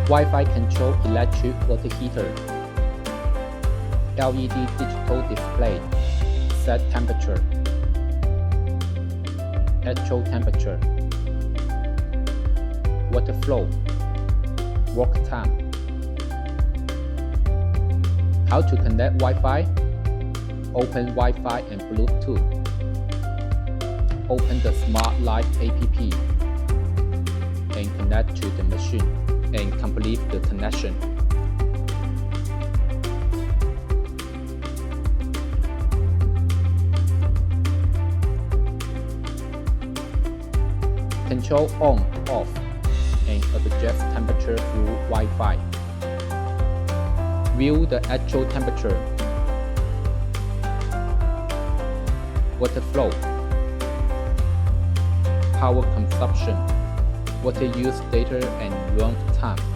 Wi-Fi control electric water heater. LED digital display. Set temperature. Actual temperature. Water flow. Work time. How to connect Wi-Fi? Open Wi-Fi and Bluetooth. Open the Smart Life app and connect to the machine and complete the connection. Control on, off, and adjust temperature through Wi-Fi. View the actual temperature. Water flow. Power consumption. Water use data and run time.